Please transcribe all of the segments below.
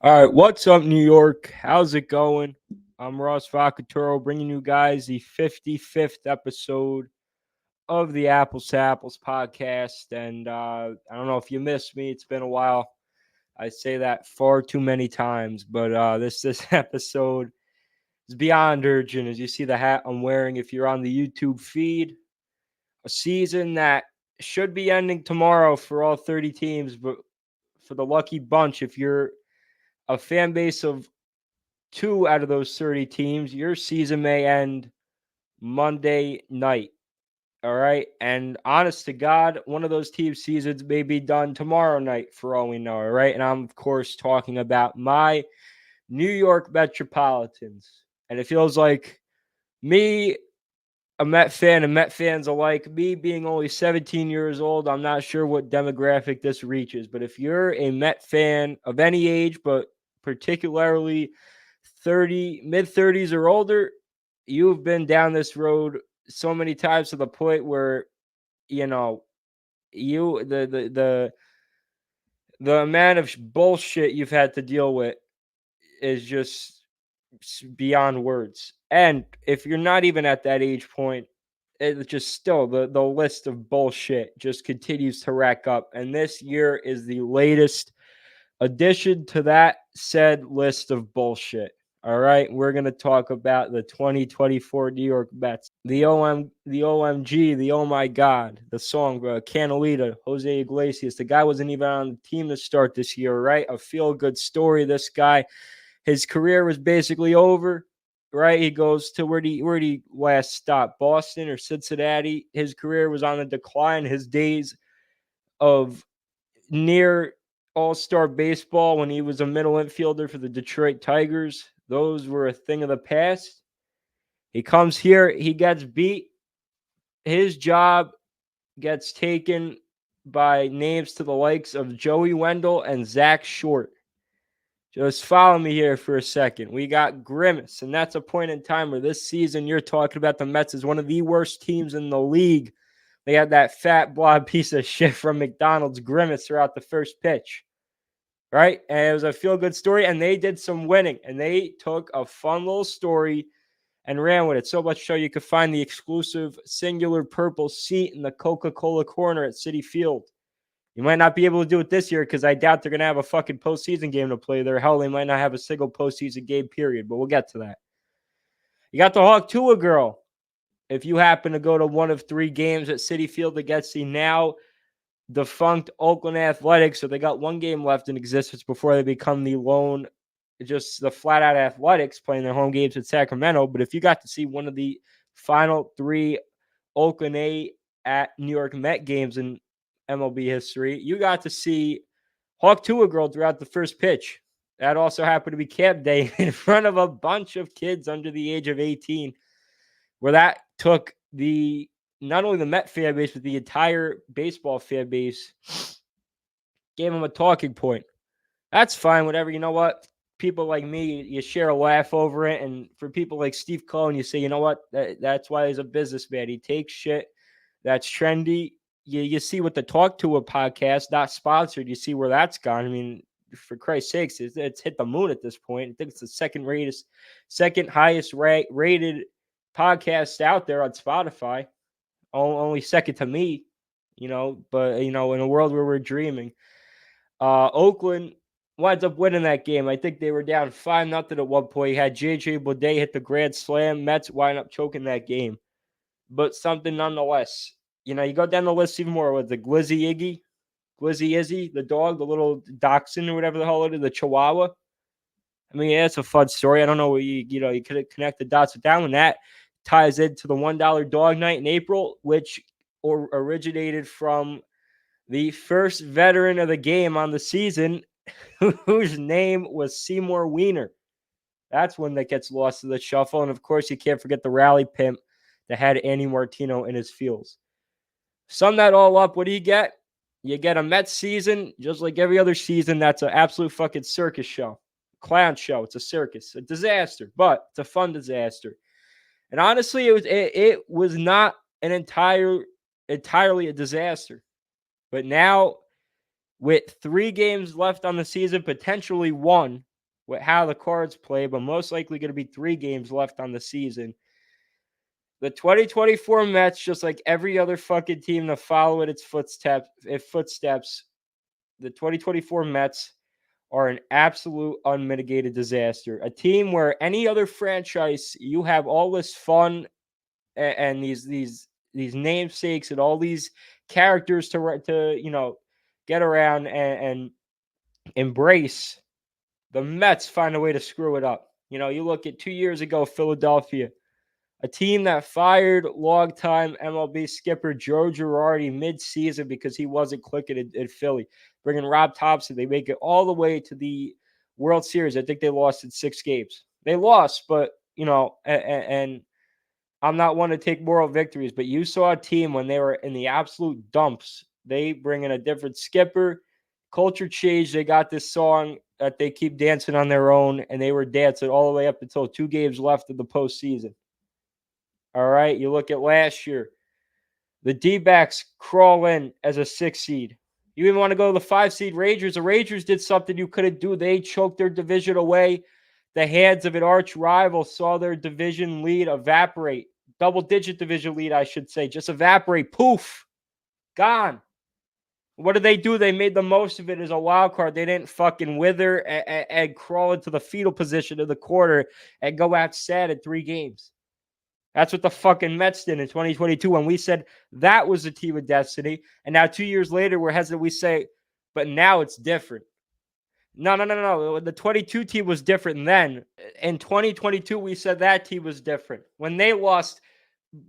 All right, what's up, New York? How's it going? I'm Ross Vacaturo, bringing you guys the 55th episode of the Apples to Apples podcast. And I don't know if you missed me; it's been a while. I say that far too many times, but this episode is beyond urgent. As you see the hat I'm wearing, if you're on the YouTube feed, a season that should be ending tomorrow for all 30 teams, but for the lucky bunch, if you're a fan base of two out of those 30 teams, your season may end Monday night. All right. And honest to God, one of those team seasons may be done tomorrow night for all we know. All right. And I'm, of course, talking about my New York Metropolitans. And it feels like me, a Met fan, and Met fans alike, me being only 17 years old, I'm not sure what demographic this reaches. But if you're a Met fan of any age, but particularly 30, mid 30s or older, you've been down this road so many times to the point where, you know, you the amount of bullshit you've had to deal with is just beyond words. And if you're not even at that age point, it's just still the list of bullshit just continues to rack up. And this year is the latest addition to that said list of bullshit. All right, we're gonna talk about the 2024 New York Mets, the OMG, the Oh My God, the song Canalita, Jose Iglesias. The guy wasn't even on the team to start this year, right? A feel good story. This guy, his career was basically over, right? He goes to where he last stop? Boston or Cincinnati? His career was on the decline. His days of near all-star baseball when he was a middle infielder for the Detroit Tigers, those were a thing of the past. He comes here, he gets beat. His job gets taken by names to the likes of Joey Wendell and Zach Short. Just follow me here for a second. We got Grimace, and that's a point in time where this season you're talking about the Mets as one of the worst teams in the league. They had that fat blob piece of shit from McDonald's, Grimace, throughout the first pitch, right? And it was a feel good story, and they did some winning, and they took a fun little story and ran with it. So much so you could find the exclusive singular purple seat in the Coca-Cola corner at Citi Field. You might not be able to do it this year because I doubt they're going to have a fucking postseason game to play there. Hell, they might not have a single postseason game, period, but we'll get to that. You got the Hawk Tua girl. If you happen to go to one of three games at Citi Field against the now defunct Oakland Athletics, so they got one game left in existence before they become the lone, just the flat out Athletics playing their home games at Sacramento. But if you got to see one of the final three Oakland A at New York Met games in MLB history, you got to see Hawk Tua girl throughout the first pitch. That also happened to be camp day in front of a bunch of kids under the age of 18, where that took the not only the Met fan base, but the entire baseball fan base, gave them a talking point. That's fine, whatever. You know what? People like me, you share a laugh over it. And for people like Steve Cohen, you say, you know what? That's why he's a businessman. He takes shit that's trendy. You see what the Talk to a podcast, not sponsored, you see where that's gone. I mean, for Christ's sakes, it's hit the moon at this point. I think it's the second highest rated podcast out there on Spotify. Only second to me, but in a world where we're dreaming. Oakland winds up winning that game. I think they were down 5-0 at one point. You had JJ Bleday hit the grand slam. Mets wind up choking that game. But something nonetheless. You go down the list even more with the Glizzy Izzy, the dog, the little dachshund or whatever the hell it is, the Chihuahua. I mean, yeah, it's a fun story. I don't know what you could connect the dots with that one. That ties into the $1 dog night in April, which originated from the first veteran of the game on the season, whose name was Seymour Wiener. That's one that gets lost to the shuffle. And of course, you can't forget the rally pimp that had Andy Martino in his fields. Sum that all up, what do you get? You get a Mets season, just like every other season, that's an absolute fucking circus show. Clown show. It's a circus. A disaster, but it's a fun disaster. And honestly, it was not an entirely a disaster. But now, with 3 games left on the season, potentially one, with how the Cards play, but most likely going to be 3 games left on the season. The 2024 Mets, just like every other fucking team to follow in its footsteps, the 2024 Mets are an absolute unmitigated disaster. A team where any other franchise, you have all this fun and these namesakes and all these characters to get around and embrace. The Mets find a way to screw it up. You look at 2 years ago, Philadelphia, a team that fired longtime MLB skipper Joe Girardi mid-season because he wasn't clicking at Philly. Bringing Rob Thompson, they make it all the way to the World Series. I think they lost in 6 games. They lost, but and I'm not one to take moral victories, but you saw a team when they were in the absolute dumps. They bring in a different skipper, culture change. They got this song that they keep dancing on their own, and they were dancing all the way up until 2 games left of the postseason. All right, you look at last year. The D-backs crawl in as a 6 seed. You even want to go to the 5 seed Rangers. The Rangers did something you couldn't do. They choked their division away. The hands of an arch rival saw their division lead evaporate. Double-digit division lead, I should say. Just evaporate. Poof. Gone. What did they do? They made the most of it as a wild card. They didn't fucking wither and crawl into the fetal position of the quarter and go out sad in 3 games. That's what the fucking Mets did in 2022 when we said that was the team of destiny. And now 2 years later, we're hesitant. We say, but now it's different. No. The 22 team was different then. In 2022, we said that team was different. When they lost,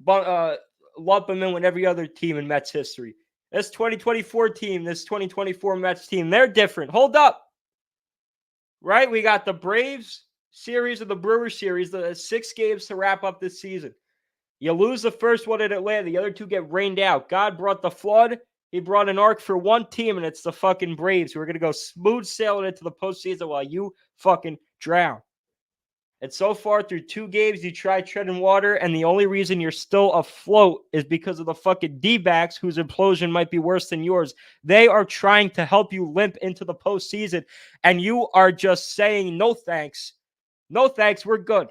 lump them in with every other team in Mets history. This 2024 team, this 2024 Mets team, they're different. Hold up. Right? We got the Braves series of the Brewers series, the 6 games to wrap up this season. You lose the first one at Atlanta. The other 2 get rained out. God brought the flood. He brought an arc for one team, and it's the fucking Braves who are going to go smooth sailing into the postseason while you fucking drown. And so far, through 2 games, you try treading water, and the only reason you're still afloat is because of the fucking D-backs whose implosion might be worse than yours. They are trying to help you limp into the postseason, and you are just saying, no thanks. No thanks, we're good.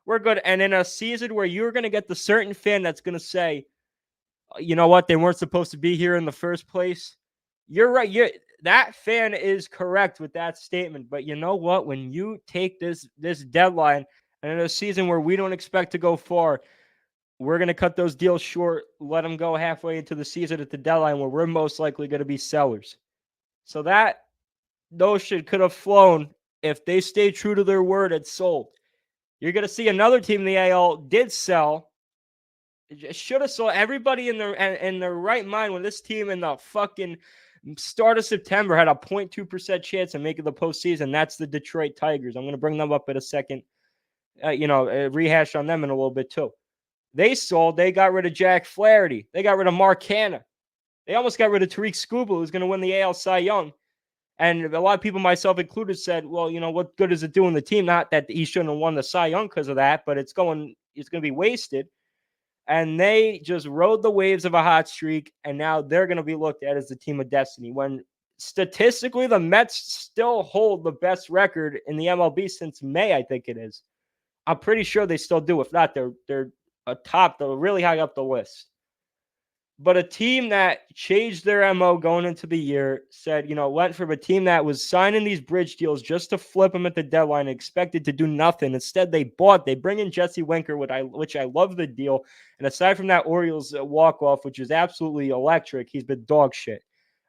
We're good. And in a season where you're going to get the certain fan that's going to say, you know what, they weren't supposed to be here in the first place. You're right. That fan is correct with that statement. But you know what? When you take this deadline and in a season where we don't expect to go far, we're going to cut those deals short, let them go halfway into the season at the deadline where we're most likely going to be sellers. So that notion could have flown if they stay true to their word and sold. You're going to see another team in the AL did sell. Should have sold. Everybody in their right mind when this team in the fucking start of September had a 0.2% chance of making the postseason. That's the Detroit Tigers. I'm going to bring them up in a second. Rehash on them in a little bit too. They sold. They got rid of Jack Flaherty. They got rid of Mark Hanna. They almost got rid of Tariq Skubal, who's going to win the AL Cy Young. And a lot of people, myself included, said, well, what good is it doing the team? Not that he shouldn't have won the Cy Young because of that, but it's going to be wasted. And they just rode the waves of a hot streak, and now they're going to be looked at as the team of destiny. When statistically, the Mets still hold the best record in the MLB since May, I think it is. I'm pretty sure they still do. If not, they're atop, they're really high up the list. But a team that changed their MO going into the year said, went from a team that was signing these bridge deals just to flip them at the deadline and expected to do nothing. Instead, they bring in Jesse Winker, which I love the deal. And aside from that Orioles walk-off, which is absolutely electric, he's been dog shit.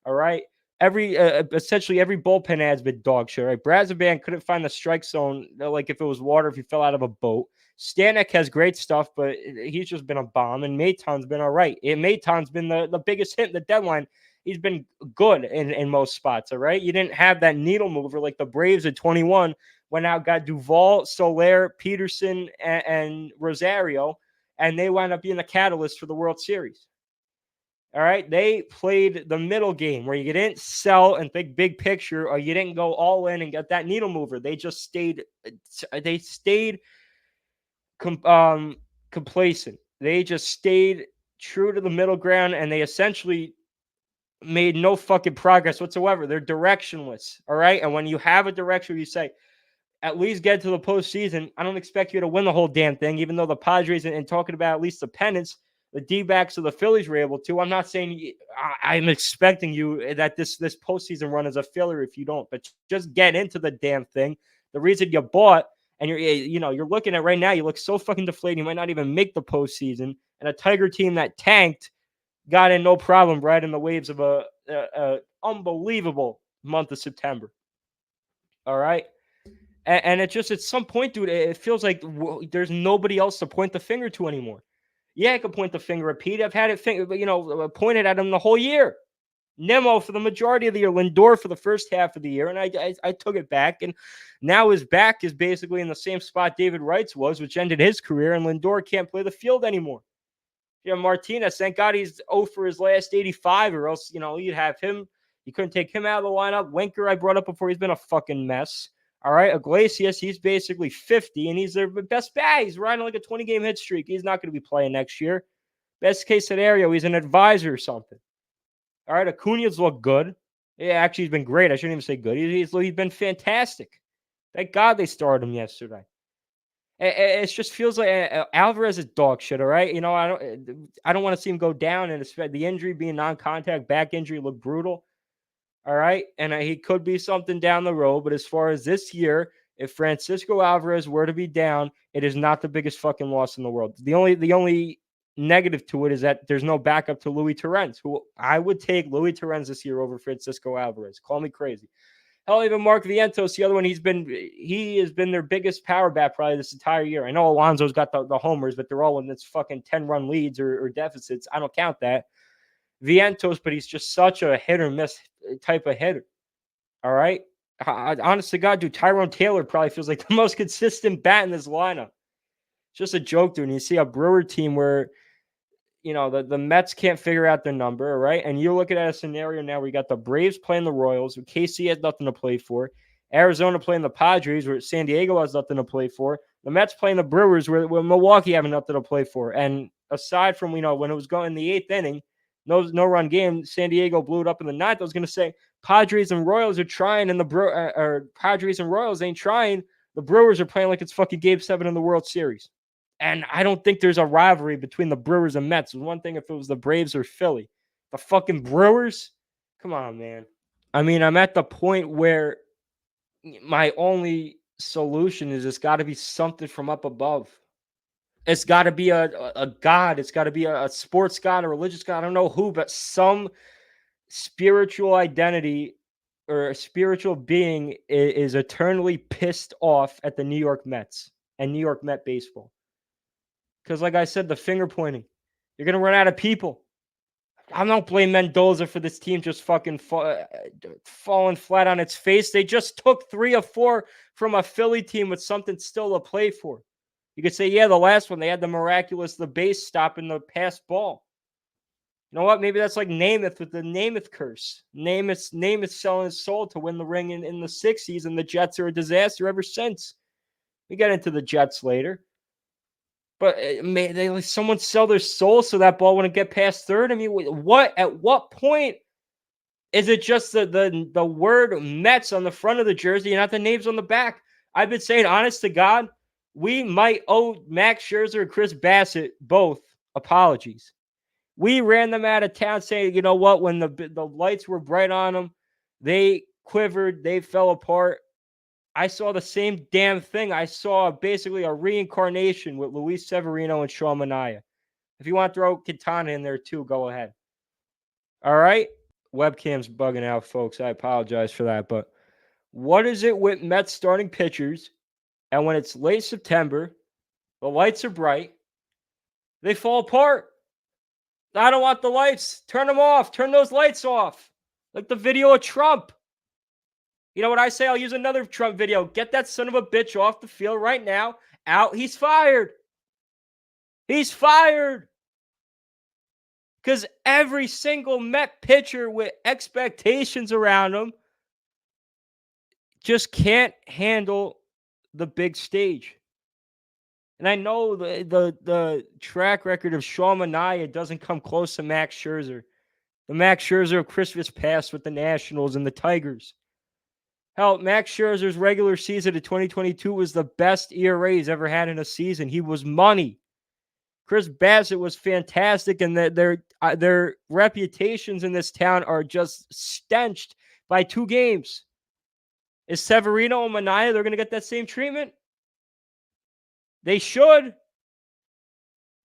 All right? Essentially every bullpen has been dog shit. Right? Braziban couldn't find the strike zone, like if it was water, if he fell out of a boat. Stanek has great stuff, but he's just been a bomb. And Maton's been all right. And Maton's been the biggest hit in the deadline. He's been good in most spots, all right? You didn't have that needle mover like the Braves at 21 went out, got Duvall, Soler, Peterson, and Rosario, and they wound up being a catalyst for the World Series. All right? They played the middle game where you didn't sell and think big picture, or you didn't go all in and get that needle mover. They just stayed complacent. They just stayed true to the middle ground, and they essentially made no fucking progress whatsoever. They're directionless, all right? And when you have a direction, you say, at least get to the postseason. I don't expect you to win the whole damn thing, even though the Padres and talking about at least the pennants, the D-backs or the Phillies were able to. I'm not saying I'm expecting you that this postseason run is a failure if you don't, but just get into the damn thing. The reason you bought and you're looking at right now, you look so fucking deflated. You might not even make the postseason. And a Tiger team that tanked got in no problem right in the waves of a unbelievable month of September. All right. And it just at some point, dude, it feels like there's nobody else to point the finger to anymore. Yeah, I could point the finger at Pete. I've had it pointed at him the whole year. Nemo for the majority of the year, Lindor for the first half of the year, and I took it back, and now his back is basically in the same spot David Wright's was, which ended his career, and Lindor can't play the field anymore. Martinez, thank God he's 0 for his last 85, or else, you'd have him. You couldn't take him out of the lineup. Winker, I brought up before, he's been a fucking mess. All right, Iglesias, he's basically 50, and he's their best bat. He's riding like a 20-game hit streak. He's not going to be playing next year. Best case scenario, he's an advisor or something. All right, Acuna's looked good. Yeah, actually, he's been great. I shouldn't even say good. He's been fantastic. Thank God they started him yesterday. It just feels like Alvarez is dog shit. All right, I don't want to see him go down, and the injury being non-contact back injury looked brutal. All right, and he could be something down the road. But as far as this year, if Francisco Alvarez were to be down, it is not the biggest fucking loss in the world. The only negative to it is that there's no backup to Luis Torrens, who I would take Luis Torrens this year over Francisco Alvarez. Call me crazy. Hell, even Mark Vientos, the other one, he has been their biggest power bat probably this entire year. I know Alonso's got the homers, but they're all in this fucking 10-run leads or deficits. I don't count that. Vientos, but he's just such a hit or miss type of hitter. All right. Honest to God, dude, Tyrone Taylor probably feels like the most consistent bat in this lineup. It's just a joke, dude. And you see a Brewer team where, the Mets can't figure out their number, all right? And you're looking at a scenario now where you got the Braves playing the Royals, where KC has nothing to play for. Arizona playing the Padres, where San Diego has nothing to play for. The Mets playing the Brewers, where Milwaukee having nothing to play for. And aside from, when it was going in the 8th inning, no run game, San Diego blew it up in the 9th. I was going to say Padres and Royals are trying, and or Padres and Royals ain't trying. The Brewers are playing like it's fucking Game 7 in the World Series. And I don't think there's a rivalry between the Brewers and Mets. It was one thing if it was the Braves or Philly. The fucking Brewers? Come on, man. I mean, I'm at the point where my only solution is it's got to be something from up above. It's got to be a god. It's got to be a sports god, a religious god. I don't know who, but some spiritual identity or a spiritual being is eternally pissed off at the New York Mets and New York Met baseball. Because, like I said, the finger pointing. You're going to run out of people. I don't blame Mendoza for this team just fucking falling flat on its face. They just took 3 or 4 from a Philly team with something still to play for. You could say, yeah, the last one, they had the base stopping the pass ball. You know what? Maybe that's like Namath with the Namath curse. Namath selling his soul to win the ring in the 60s, and the Jets are a disaster ever since. We get into the Jets later. But someone sell their soul so that ball wouldn't get past third? I mean, what? At what point is it just the word Mets on the front of the jersey and not the names on the back? I've been saying, honest to God, we might owe Max Scherzer and Chris Bassett both apologies. We ran them out of town saying, you know what, when the lights were bright on them, they quivered, they fell apart. I saw the same damn thing. I saw basically a reincarnation with Luis Severino and Sean Manaea. If you want to throw Quintana in there too, go ahead. All right? Webcam's bugging out, folks. I apologize for that. But what is it with Mets starting pitchers, and when it's late September, the lights are bright, they fall apart? I don't want the lights. Turn them off. Turn those lights off. Like the video of Trump. You know what I say? I'll use another Trump video. Get that son of a bitch off the field right now. Out. He's fired. He's fired. Because every single Met pitcher with expectations around him just can't handle the big stage. And I know the track record of Sean Manaea doesn't come close to Max Scherzer. The Max Scherzer of Christmas past with the Nationals and the Tigers. Hell, Max Scherzer's regular season of 2022 was the best ERA he's ever had in a season. He was money. Chris Bassett was fantastic, and their reputations in this town are just stenched by 2 games. Is Severino and Manaea, they're going to get that same treatment? They should.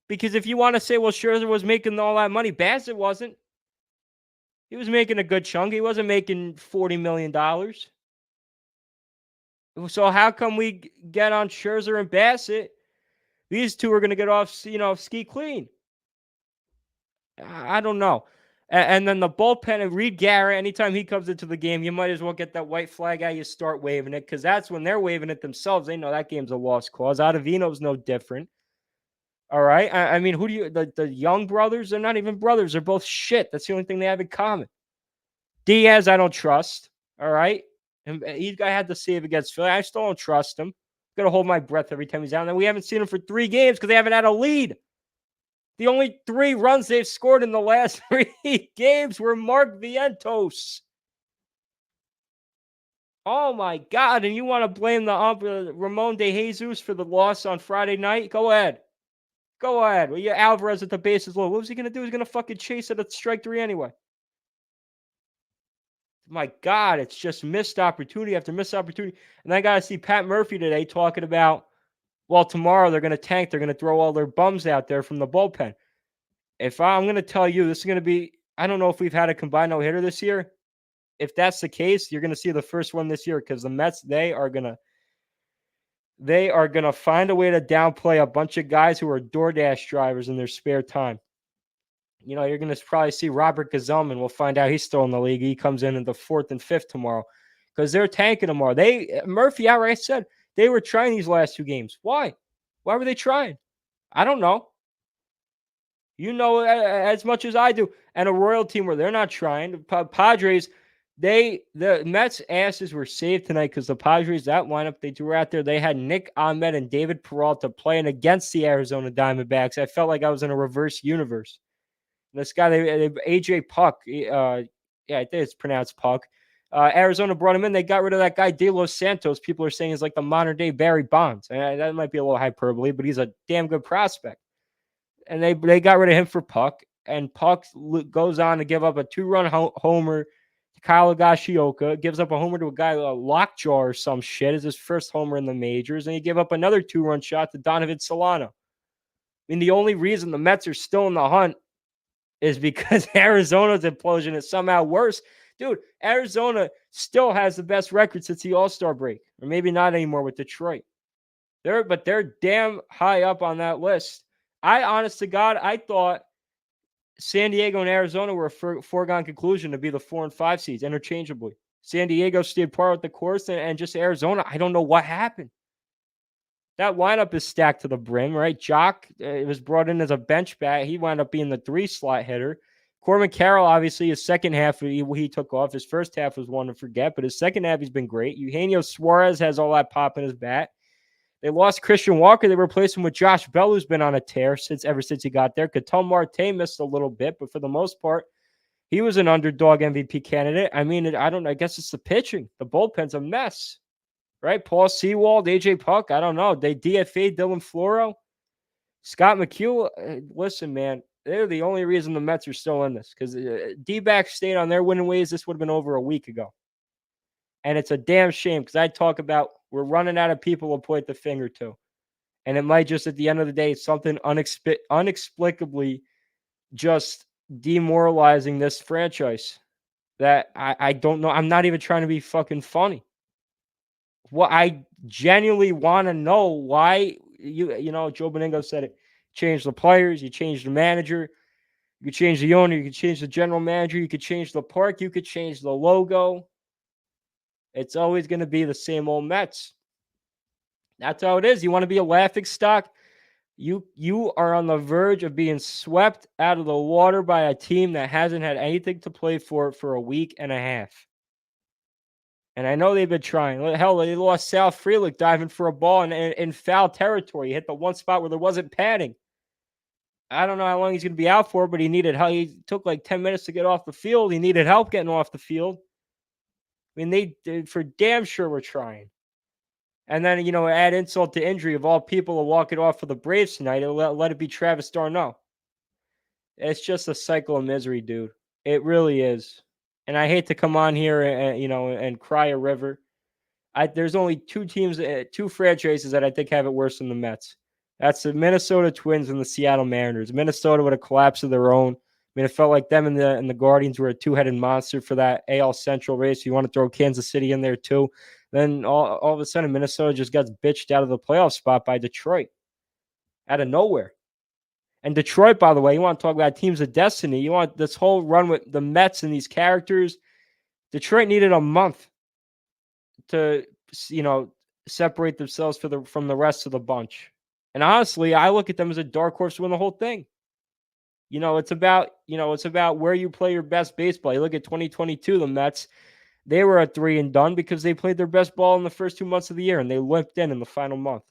Because if you want to say, well, Scherzer was making all that money, Bassett wasn't. He was making a good chunk. He wasn't making $40 million. So how come we get on Scherzer and Bassett? These two are going to get off, ski clean. I don't know. And then the bullpen and Reed Garrett, anytime he comes into the game, you might as well get that white flag out. You start waving it because that's when they're waving it themselves. They know that game's a lost cause. Ottavino's no different. All right. I mean, who do you, the Young brothers? They're not even brothers. They're both shit. That's the only thing they have in common. Diaz, I don't trust. All right. And I had to save against Philly. I still don't trust him. I'm going to hold my breath every time he's out. And we haven't seen him for 3 games because they haven't had a lead. The only 3 runs they've scored in the last 3 games were Mark Vientos. Oh, my God. And you want to blame the Ramon De Jesus for the loss on Friday night? Go ahead. Go ahead. Well, Alvarez at the bases low. What was he going to do? He's going to fucking chase it at strike 3 anyway. My God, it's just missed opportunity after missed opportunity. And I got to see Pat Murphy today talking about, well, tomorrow they're going to tank. They're going to throw all their bums out there from the bullpen. If I'm going to tell you, this is going to be, I don't know if we've had a combined no-hitter this year. If that's the case, you're going to see the first one this year because the Mets, they are going to find a way to downplay a bunch of guys who are DoorDash drivers in their spare time. You're going to probably see Robert Gazelman. We'll find out he's still in the league. He comes in the 4th and 5th tomorrow because they're tanking tomorrow. Murphy outright said they were trying these last 2 games. Why? Why were they trying? I don't know. You know as much as I do. And a Royal team where they're not trying. Padres, the Mets' asses were saved tonight because the Padres, that lineup they threw out there, they had Nick Ahmed and David Peralta playing against the Arizona Diamondbacks. I felt like I was in a reverse universe. This guy, AJ Puck, I think it's pronounced Puck. Arizona brought him in. They got rid of that guy, De Los Santos. People are saying he's like the modern day Barry Bonds. And that might be a little hyperbole, but he's a damn good prospect. And they got rid of him for Puck. And Puck goes on to give up a 2-run homer to Kyle Higashioka. Gives up a homer to a guy, Lockjaw or some shit. It's his first homer in the majors. And he gave up another 2-run shot to Donovan Solano. I mean, the only reason the Mets are still in the hunt is because Arizona's implosion is somehow worse. Dude, Arizona still has the best record since the All-Star break. Or maybe not anymore with Detroit. They're damn high up on that list. Honest to God, I thought San Diego and Arizona were a foregone conclusion to be the 4 and 5 seeds interchangeably. San Diego stayed par with the course, and just Arizona, I don't know what happened. That lineup is stacked to the brim, right? Jock was brought in as a bench bat. He wound up being the 3-slot hitter. Corbin Carroll, obviously, his second half, he took off. His first half was one to forget, but his second half, he's been great. Eugenio Suarez has all that pop in his bat. They lost Christian Walker. They replaced him with Josh Bell, who's been on a tear ever since he got there. Ketel Marte missed a little bit, but for the most part, he was an underdog MVP candidate. I mean, I don't know. I guess it's the pitching. The bullpen's a mess, right? Paul Sewald, AJ Puck. I don't know. They DFA'd Dylan Floro. Scott McHugh. Listen, man, they're the only reason the Mets are still in this because D-backs stayed on their winning ways. This would have been over a week ago. And it's a damn shame because I talk about we're running out of people to point the finger to. And it might just, at the end of the day, something inexplicably just demoralizing this franchise that I don't know. I'm not even trying to be fucking funny. Well, I genuinely want to know why Joe Beningo said it. Change the players, you change the manager, you could change the owner, you could change the general manager, you could change the park, you could change the logo. It's always going to be the same old Mets. That's how it is. You want to be a laughingstock? You are on the verge of being swept out of the water by a team that hasn't had anything to play for a week and a half. And I know they've been trying. Hell, they lost Sal Frelick diving for a ball in foul territory. He hit the one spot where there wasn't padding. I don't know how long he's going to be out for, but he needed help. He took like 10 minutes to get off the field. He needed help getting off the field. I mean, they for damn sure were trying. And then, add insult to injury of all people to walk it off for the Braves tonight, and let it be Travis Darno. It's just a cycle of misery, dude. It really is. And I hate to come on here and cry a river. There's only two teams, two franchises that I think have it worse than the Mets. That's the Minnesota Twins and the Seattle Mariners. Minnesota with a collapse of their own. I mean, it felt like them and the Guardians were a two-headed monster for that AL Central race. You want to throw Kansas City in there too. Then all of a sudden, Minnesota just got bitched out of the playoff spot by Detroit out of nowhere. And Detroit, by the way, you want to talk about teams of destiny. You want this whole run with the Mets and these characters. Detroit needed a month to, separate themselves from the rest of the bunch. And honestly, I look at them as a dark horse to win the whole thing. It's about where you play your best baseball. You look at 2022, the Mets, they were a 3 and done because they played their best ball in the first 2 months of the year and they limped in the final month.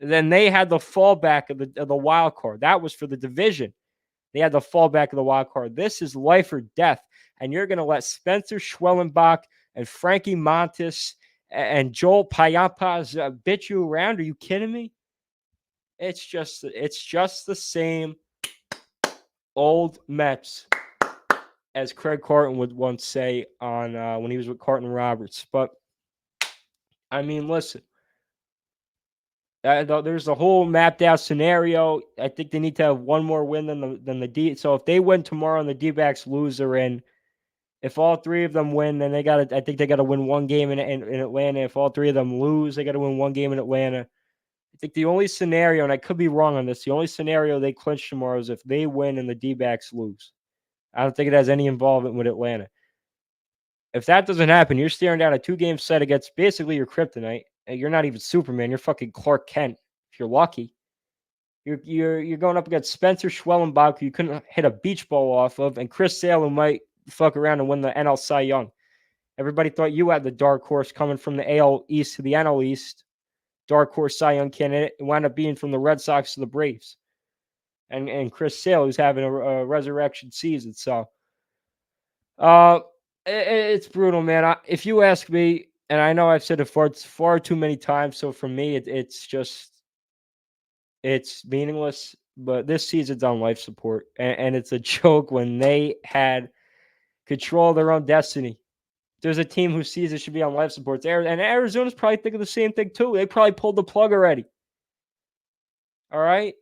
And then they had the fallback of the wild card. That was for the division. They had the fallback of the wild card. This is life or death. And you're going to let Spencer Schwellenbach and Frankie Montas and Joel Payampas bitch you around. Are you kidding me? It's just the same old Mets, as Craig Carton would once say on when he was with Carton Roberts. But I mean, listen, there's a whole mapped out scenario. I think they need to have one more win than the D. So if they win tomorrow and the D-backs lose, they're in. If all three of them win, then I think they got to win one game in Atlanta. If all three of them lose, they got to win one game in Atlanta. I think the only scenario, and I could be wrong on this, the only scenario they clinch tomorrow is if they win and the D-backs lose. I don't think it has any involvement with Atlanta. If that doesn't happen, you're staring down a 2-game set against basically your kryptonite. You're not even Superman. You're fucking Clark Kent, if you're lucky. You're going up against Spencer Schwellenbach, who you couldn't hit a beach ball off of, and Chris Sale, who might fuck around and win the NL Cy Young. Everybody thought you had the dark horse coming from the AL East to the NL East. Dark horse Cy Young candidate. It wound up being from the Red Sox to the Braves. And Chris Sale, who's having a resurrection season. So it's brutal, man. If you ask me, and I know I've said it far too many times, so for me, it's meaningless. But this season's on life support, and it's a joke when they had control of their own destiny. There's a team whose season should be on life support. And Arizona's probably thinking the same thing too. They probably pulled the plug already. All right?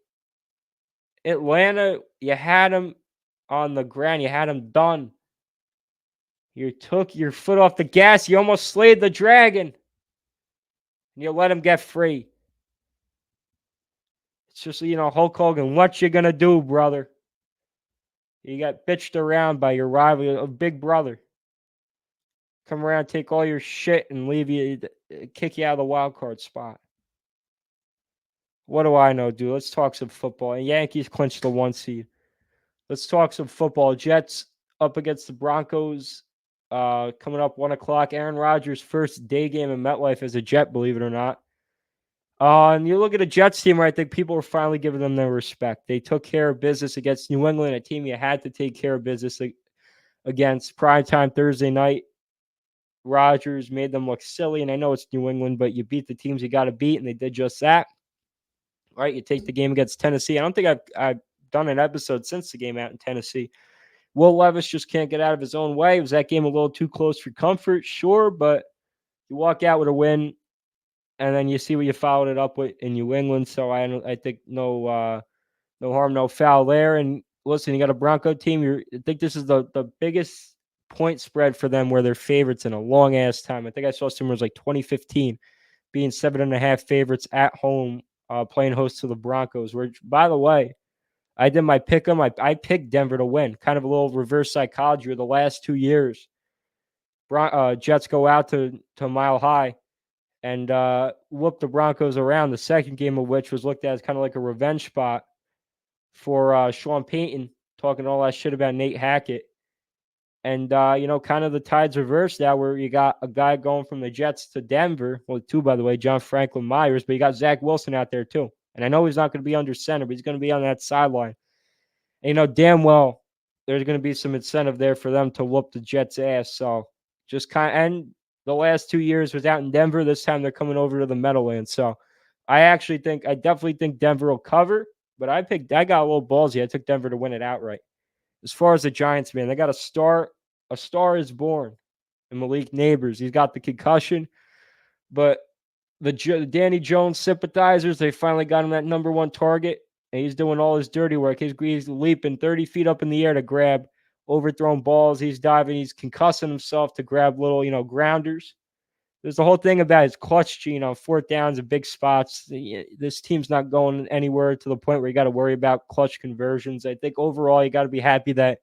Atlanta, you had them on the ground. You had them done. You took your foot off the gas. You almost slayed the dragon. And you let him get free. It's just, Hulk Hogan, what you going to do, brother? You got bitched around by your rival, a big brother. Come around, take all your shit, and kick you out of the wild card spot. What do I know, dude? Let's talk some football. And Yankees clinched the 1 seed. Let's talk some football. Jets up against the Broncos. Coming up 1 o'clock. Aaron Rodgers' first day game in MetLife as a Jet, believe it or not. And you look at a Jets team where I think people are finally giving them their respect. They took care of business against New England, a team you had to take care of business against. Primetime Thursday night. Rodgers made them look silly, and I know it's New England, but you beat the teams you got to beat, and they did just that. Right? You take the game against Tennessee. I don't think I've done an episode since the game out in Tennessee. Will Levis just can't get out of his own way. Was that game a little too close for comfort? Sure, but you walk out with a win, and then you see what you followed it up with in New England. So I think no harm, no foul there. And listen, you got a Bronco team. I think this is the biggest point spread for them where they're favorites in a long ass time. I think I saw somewhere like 2015 being 7.5 favorites at home, playing host to the Broncos. Which, by the way, I did my pick 'em. I picked Denver to win. Kind of a little reverse psychology of the last 2 years. Jets go out to Mile High and whoop the Broncos around. The second game of which was looked at as kind of like a revenge spot for Sean Payton, talking all that shit about Nate Hackett. And, kind of the tides reversed now where you got a guy going from the Jets to Denver. Well, 2, by the way, John Franklin Myers, but you got Zach Wilson out there too. And I know he's not going to be under center, but he's going to be on that sideline. And damn well there's going to be some incentive there for them to whoop the Jets' ass. So just and The last 2 years was out in Denver. This time they're coming over to the Meadowlands. So I definitely think Denver will cover, but I got a little ballsy. I took Denver to win it outright. As far as the Giants, man, they got a star. A star is born in Malik Nabers. He's got the concussion, but the Danny Jones sympathizers, they finally got him that number one target, and he's doing all his dirty work. He's leaping 30 feet up in the air to grab overthrown balls. He's diving. He's concussing himself to grab little, grounders. There's the whole thing about his clutch gene on fourth downs and big spots. This team's not going anywhere to the point where you got to worry about clutch conversions. I think overall you got to be happy that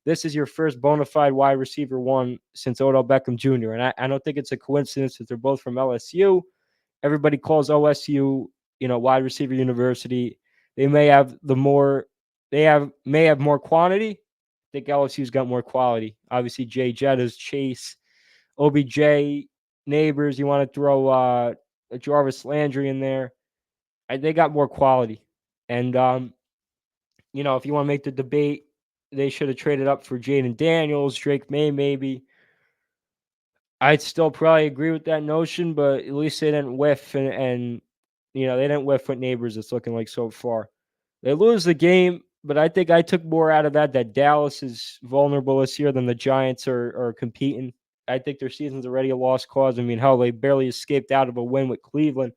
this is your first bona fide wide receiver one since Odell Beckham Jr. And I don't think it's a coincidence that they're both from LSU. Everybody calls OSU, wide receiver university. They may have may have more quantity. I think LSU's got more quality. Obviously, Jay Jettas, Chase, OBJ, Nabers. You want to throw Jarvis Landry in there. They got more quality. And, if you want to make the debate, they should have traded up for Jaden Daniels, Drake May, maybe. I'd still probably agree with that notion, but at least they didn't whiff, and they didn't whiff with Nabers. It's looking like so far. They lose the game, but I think I took more out of that Dallas is vulnerable this year than the Giants are competing. I think their season's already a lost cause. I mean, hell, they barely escaped out of a win with Cleveland.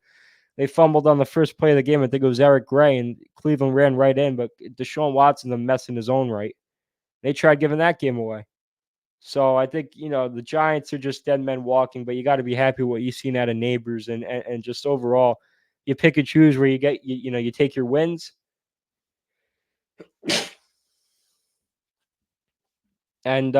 They fumbled on the first play of the game. I think it was Eric Gray, and Cleveland ran right in, but Deshaun Watson's a mess in his own right. They tried giving that game away. So I think, the Giants are just dead men walking, but you got to be happy with what you've seen out of Nabers and just overall, you pick and choose where you get, you take your wins. And,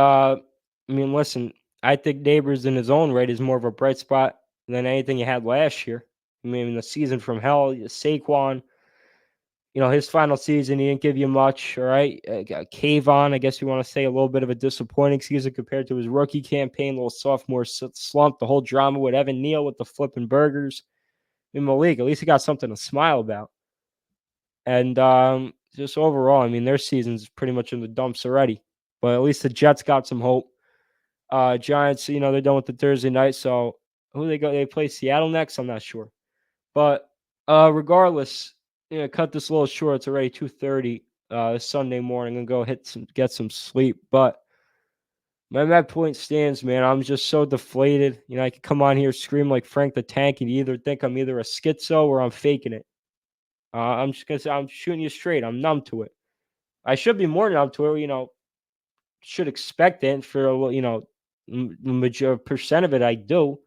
listen, I think Nabers in his own right is more of a bright spot than anything you had last year. The season from hell, Saquon, his final season, he didn't give you much. All right. Kayvon, I guess you want to say a little bit of a disappointing season compared to his rookie campaign, a little sophomore slump, the whole drama with Evan Neal with the flipping burgers. Malik, at least he got something to smile about. And just overall, their season's pretty much in the dumps already. But at least the Jets got some hope. Giants, they're done with the Thursday night. So who they go? They play Seattle next? I'm not sure. But regardless, cut this a little short. It's already 2:30 Sunday morning. I'm gonna go get some sleep. But my point stands, man. I'm just so deflated. I could come on here scream like Frank the Tank, and you either think I'm either a schizo or I'm faking it. I'm just gonna say I'm shooting you straight. I'm numb to it. I should be more numb to it. Should expect it for the major percent of it. I do,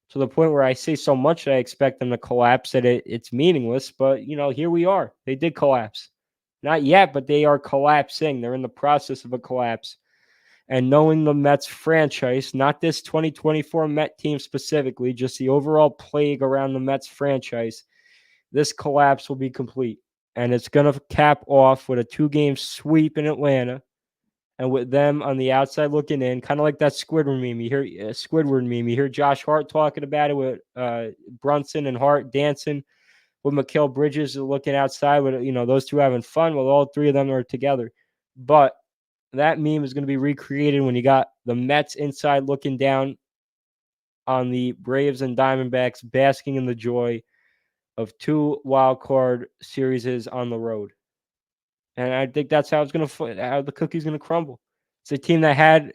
to the point where I say so much that I expect them to collapse that it's meaningless. But, here we are. They did collapse. Not yet, but they are collapsing. They're in the process of a collapse. And knowing the Mets franchise, not this 2024 Met team specifically, just the overall plague around the Mets franchise, this collapse will be complete. And it's going to cap off with a 2-game sweep in Atlanta. And with them on the outside looking in, kind of like that Squidward meme. You hear Josh Hart talking about it with Brunson and Hart dancing with Mikal Bridges looking outside with those two having fun. Well, all three of them are together. But that meme is going to be recreated when you got the Mets inside looking down on the Braves and Diamondbacks, basking in the joy of 2 wild card series on the road. And I think that's how how the cookie's going to crumble. It's a team that had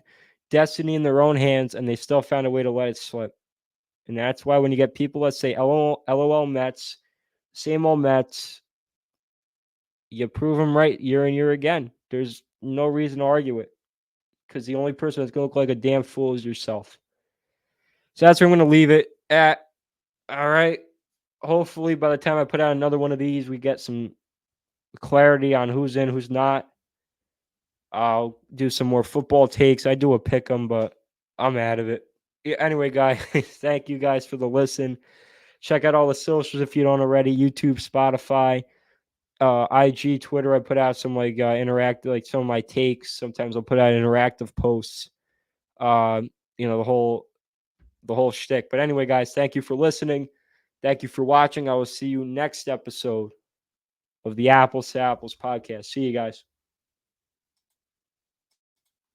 destiny in their own hands, and they still found a way to let it slip. And that's why when you get people that say LOL Mets, same old Mets, you prove them right year and year again. There's no reason to argue it, because the only person that's going to look like a damn fool is yourself. So that's where I'm going to leave it at. All right. Hopefully by the time I put out another one of these, we get some clarity on who's in, who's not. I'll do some more football takes. I do a pick 'em, but I'm out of it. Yeah, anyway, guys, thank you guys for the listen. Check out all the socials if you don't already. YouTube, Spotify, IG, Twitter. I put out some some of my takes. Sometimes I'll put out interactive posts. The whole shtick. But anyway, guys, thank you for listening. Thank you for watching. I will see you next episode of the Apples to Apples podcast. See you guys.